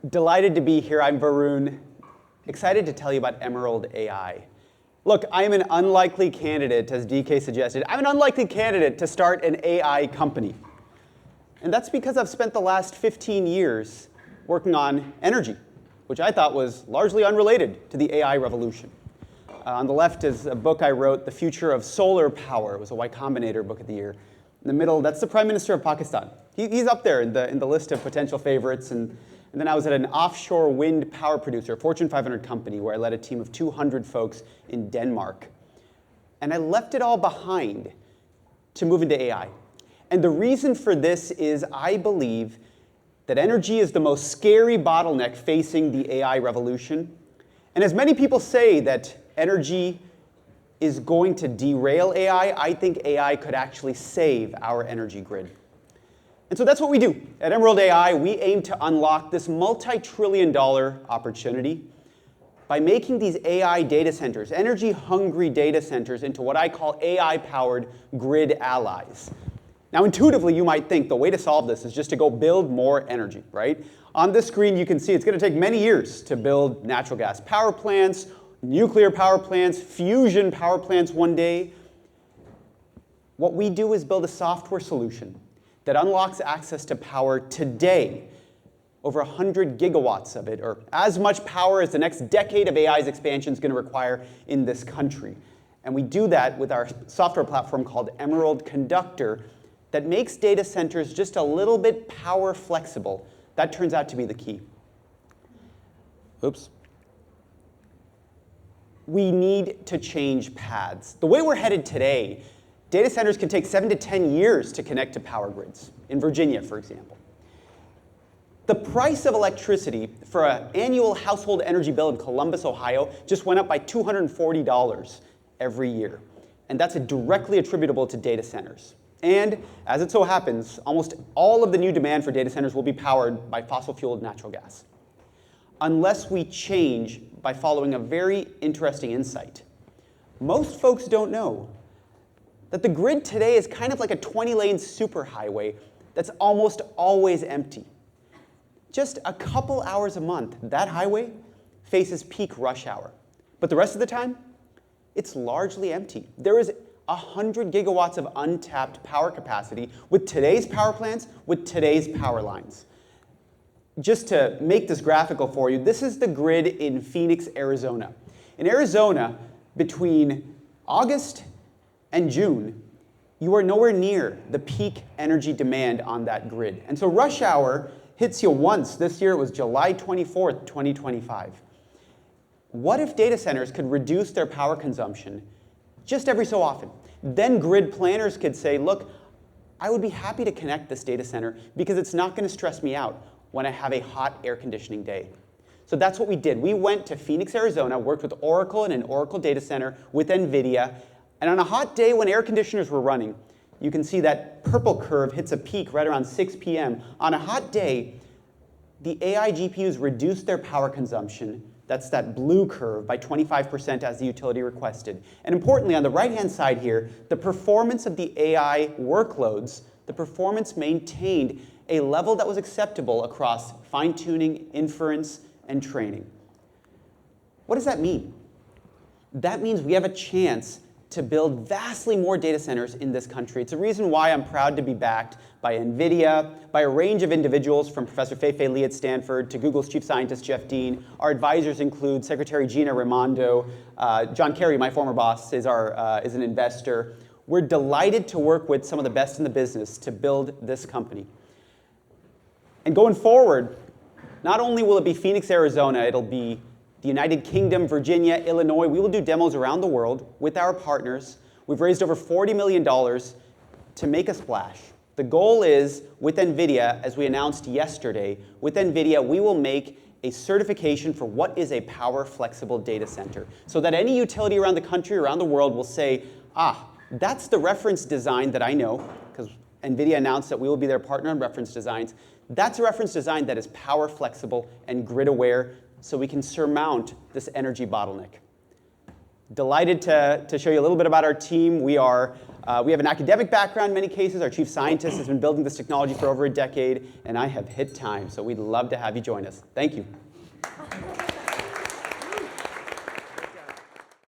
Delighted to be here. I'm Varun. Excited to tell you about Emerald AI. Look, I am an unlikely candidate, as DK suggested. I'm an unlikely candidate to start an AI company. And that's because I've spent the last 15 years working on energy, which I thought was largely unrelated to the AI revolution. On the left is a book I wrote, The Future of Solar Power. It was a Y Combinator book of the year. In the middle, that's the Prime Minister of Pakistan. He's up there in the list of potential favorites. And then I was at an offshore wind power producer, a Fortune 500 company, where I led a team of 200 folks in Denmark. And I left it all behind to move into AI. And the reason for this is I believe that energy is the most scary bottleneck facing the AI revolution. And as many people say that energy is going to derail AI, I think AI could actually save our energy grid. And so that's what we do. At Emerald AI, we aim to unlock this multi-trillion-dollar opportunity by making these AI data centers, energy-hungry data centers, into what I call AI-powered grid allies. Now, intuitively, you might think the way to solve this is just to go build more energy, right? On this screen, you can see it's going to take many years to build natural gas power plants, nuclear power plants, fusion power plants one day. What we do is build a software solution that unlocks access to power today, over 100 gigawatts of it, or as much power as the next decade of AI's expansion is going to require in this country. And we do that with our software platform called Emerald Conductor that makes data centers just a little bit power flexible. That turns out to be the key. Oops. We need to change paths. The way we're headed today, data centers can take 7 to 10 years to connect to power grids, in Virginia, for example. The price of electricity for an annual household energy bill in Columbus, Ohio, just went up by $240 every year. And that's directly attributable to data centers. And as it so happens, almost all of the new demand for data centers will be powered by fossil-fueled natural gas. Unless we change by following a very interesting insight. Most folks don't know that the grid today is kind of like a 20-lane superhighway that's almost always empty. Just a couple hours a month, that highway faces peak rush hour. But the rest of the time, it's largely empty. There is 100 gigawatts of untapped power capacity with today's power plants, with today's power lines. Just to make this graphical for you, this is the grid in Phoenix, Arizona. In Arizona, between August and June, you are nowhere near the peak energy demand on that grid. And so rush hour hits you once. This year it was July 24th, 2025. What if data centers could reduce their power consumption just every so often? Then grid planners could say, look, I would be happy to connect this data center because it's not going to stress me out when I have a hot air conditioning day. So that's what we did. We went to Phoenix, Arizona, worked with Oracle in an Oracle data center with NVIDIA, and on a hot day when air conditioners were running, you can see that purple curve hits a peak right around 6 p.m. On a hot day, the AI GPUs reduced their power consumption, that's that blue curve, by 25% as the utility requested. And importantly, on the right-hand side here, the performance of the AI workloads, the performance maintained a level that was acceptable across fine-tuning, inference, and training. What does that mean? That means we have a chance to build vastly more data centers in this country. It's a reason why I'm proud to be backed by NVIDIA, by a range of individuals from Professor Fei-Fei Li at Stanford to Google's chief scientist, Jeff Dean. Our advisors include Secretary Gina Raimondo. John Kerry, my former boss, is an investor. We're delighted to work with some of the best in the business to build this company. And going forward, not only will it be Phoenix, Arizona, it'll be the United Kingdom, Virginia, Illinois. We will do demos around the world with our partners. We've raised over $40 million to make a splash. The goal is, with NVIDIA, as we announced yesterday, with NVIDIA, we will make a certification for what is a power-flexible data center, so that any utility around the country, around the world, will say, that's the reference design that I know, because NVIDIA announced that we will be their partner on reference designs. That's a reference design that is power-flexible and grid-aware, so we can surmount this energy bottleneck. Delighted to show you a little bit about our team. We are We have an academic background in many cases. Our chief scientist has been building this technology for over a decade, and I have hit time, so we'd love to have you join us. Thank you.